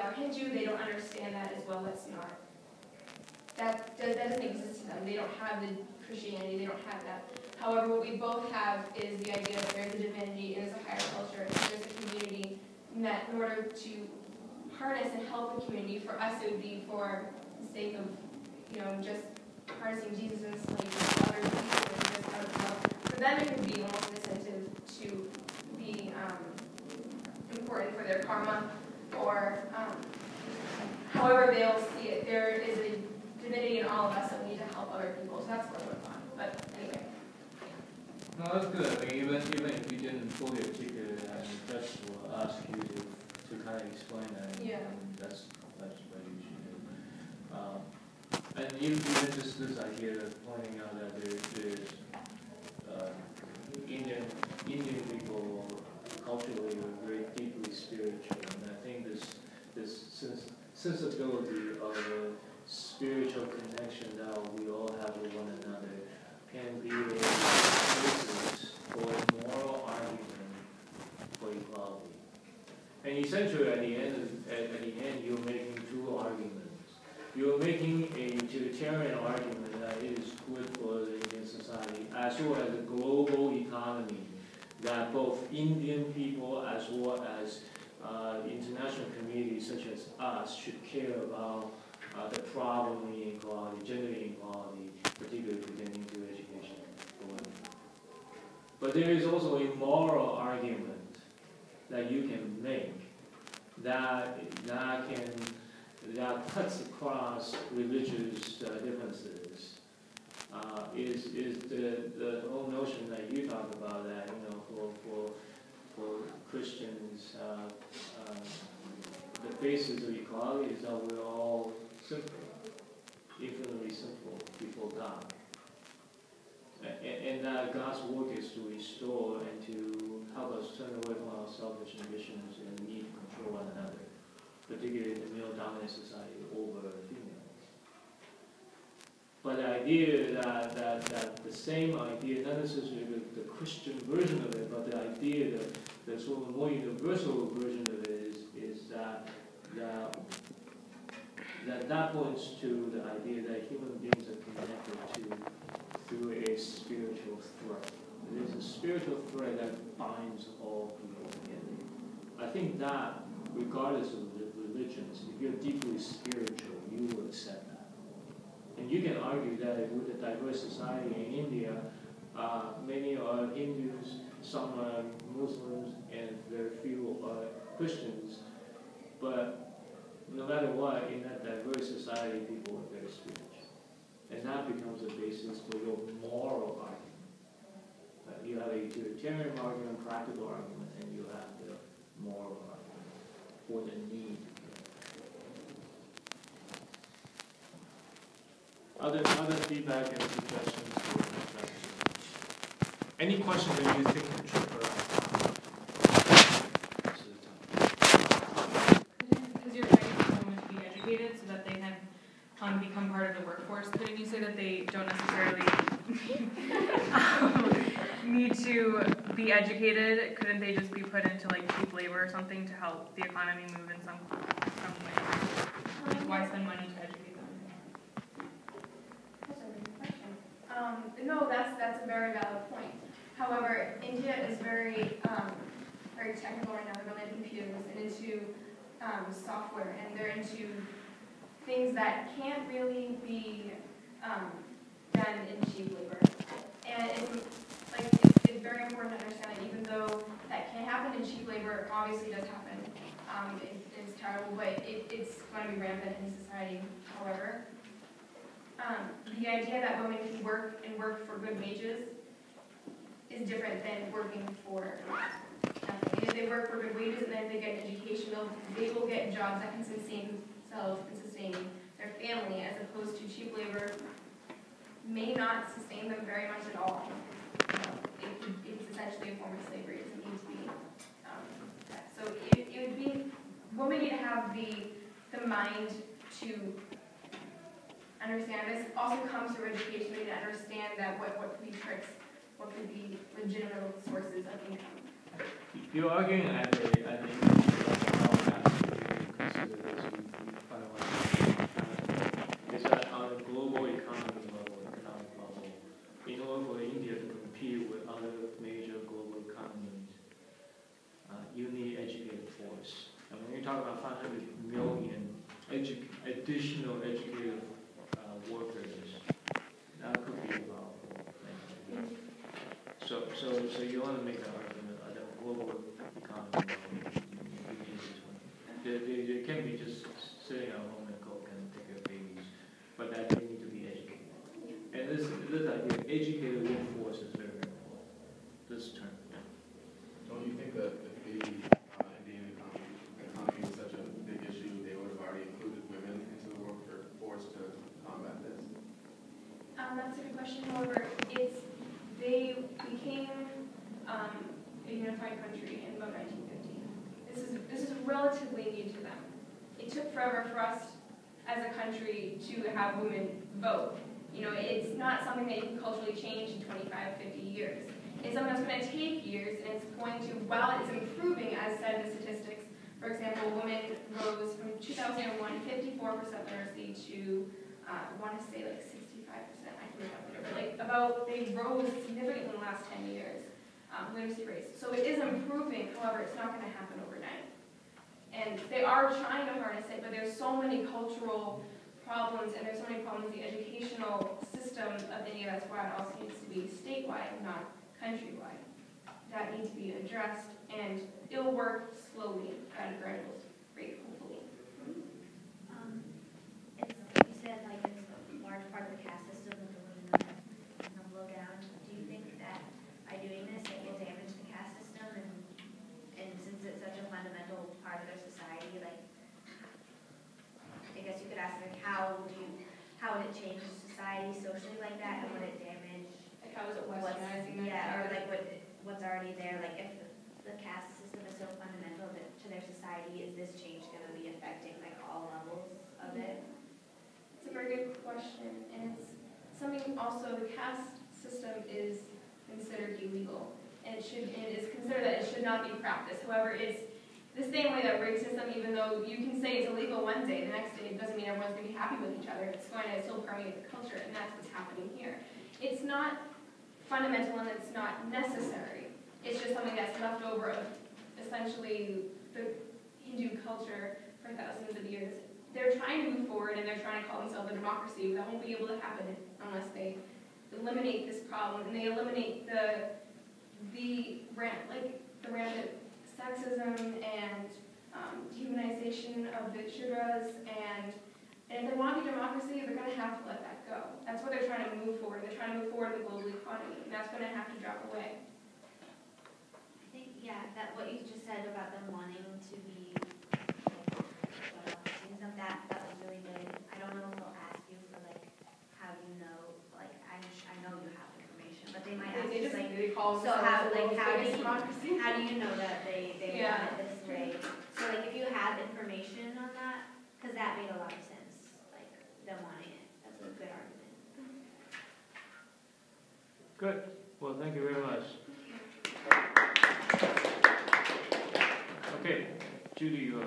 are Hindu, they don't understand that as well. That doesn't exist to them. They don't have the Christianity, they don't have that. However, what we both have is the idea that there's a divinity, and there's a higher culture, and there's a community, and that in order to harness and help the community, for us it would be for the sake of, just harnessing Jesus and slavery, other people, and just out of love. For them it could be almost an incentive to be important for their karma, or however they'll see it. There is a divinity in all of us that we need to help other people, so that's what I'm on. But anyway. No, that's good. I mean, even if you didn't fully articulate it, I mean, Judge will ask you to kind of explain that. Yeah. And that's what you should do. And even just this idea of pointing out that there's Indian people culturally are very deeply spiritual, and I think this sensibility of a spiritual connection that we all have with one another can be a basis for a moral argument for equality. And essentially, at the end, you're making two arguments. You're making a utilitarian argument that it is good for the Indian society, as well as the global economy, that both Indian people as well as international communities such as us should care about the problem of inequality, gender inequality, particularly pertaining to education for women. But there is also a moral argument that you can make that cuts across religious differences. Is the whole notion that you talk about, that for Christians, the basis of equality is that we're all simple, infinitely simple before God. And that God's work is to restore and to help us turn away from our selfish ambitions and need to control one another, particularly in the male-dominant society over females. But the idea that the same idea, not necessarily the Christian version of it, but the idea that the sort of more universal version of it is that points to the idea that human beings are connected through a spiritual thread. There's a spiritual thread that binds all people together. I think that, regardless of the religions, if you're deeply spiritual, you will accept that. And you can argue that with a diverse society in India, many are Hindus, some are Muslims, and very few are Christians. But no matter what, in that diverse society, people are very spiritual. And that becomes a basis for your moral argument. You have a utilitarian argument, practical argument, and you have the moral argument for the need. Other feedback and suggestions for discussion? Any questions that you think we should put on? Because you're writing for women to be educated so that they can become part of the workforce, couldn't you say that they don't necessarily need to be educated? Couldn't they just be put into cheap labor or something to help the economy move in some way? Why spend money to educate them? That's a good question. No, that's a very valid point. However, India is very technical right now. They're really into computers and into software, and they're into things that can't really be done in cheap labor. And it's very important to understand that even though that can happen in cheap labor, obviously does happen. It's terrible, but it's going to be rampant in society. However, the idea that women can work for good wages is different than working for nothing. And if they work for good wages and then if they get an education, they will get jobs that can sustain themselves and sustain their family, as opposed to cheap labor may not sustain them very much at all. It's essentially a form of slavery. It doesn't need to be that. So it would be, women need to have the mind to understand this. Also comes through education. They need to understand that what could be tricks, what could be legitimate sources of income. You're arguing at the consider this talk about 500 million additional educated workers. That could be about. So you want to make an argument that the global economy needs this one. They can't be just sitting at home and cook and take care of babies, but that they need to be educated. And this idea, educated workforce is very, very important. This term. Don't you think that if the Indian economy was such a big issue, they would have already included women into the workforce to combat this? That's a good question. However, they became a unified country in about 1950. This is relatively new to them. It took forever for us as a country to have women vote. You know, it's not something that you can culturally change in 25, 50 years. It's something that's going to take years, and it's going to, while it's improving, as said in the statistics, for example, women rose from 2001, 54% literacy to, I want to say like 65%, I can remember, but like they rose significantly in the last 10 years, literacy rates. So it is improving, however, it's not going to happen overnight. And they are trying to harness it, but there's so many cultural problems, and there's so many problems with the educational system of India. That's why it also needs to be statewide, not countrywide. That needs to be addressed, and it'll work slowly at a gradual rate, hopefully. You said like it's a large part of the caste system with the women in the low down. Do you think that by doing this it will damage the caste system, and since it's such a fundamental part of their society, like I guess you could ask like how would it change society socially like that, and would it damage Like how is it westernizing? or like what's already there? Like if the caste system is so fundamental to their society, is this change going to be affecting like all levels of it? It's a very good question, and it's something also the caste system is considered illegal, and it is considered that it should not be practiced. However, it's the same way that racism, even though you can say it's illegal one day, the next day it doesn't mean everyone's going to be happy with each other. It's going to still permeate the culture, and that's what's happening here. It's not fundamental and it's not necessary. It's just something that's left over of essentially the Hindu culture for thousands of years. They're trying to move forward and they're trying to call themselves a democracy, but that won't be able to happen unless they eliminate this problem and they eliminate the rampant sexism and dehumanization of the Shudras, and if they want to be democracy, they're going to have to let that go. That's what they're trying to move forward. They're trying to move forward in the global economy, and that's going to have to drop away. I think, yeah, that what you just said about them wanting to be, like, things of that was really good. I don't know if they'll ask you for, like, how you know, like, I know you have information, but they might ask you, like, so how do you know that they want it this way? So, like, if you have information on that, because that made a lot of sense, like, them wanting it. That's a good argument. Good. Well, thank you very much. Okay, Judy, you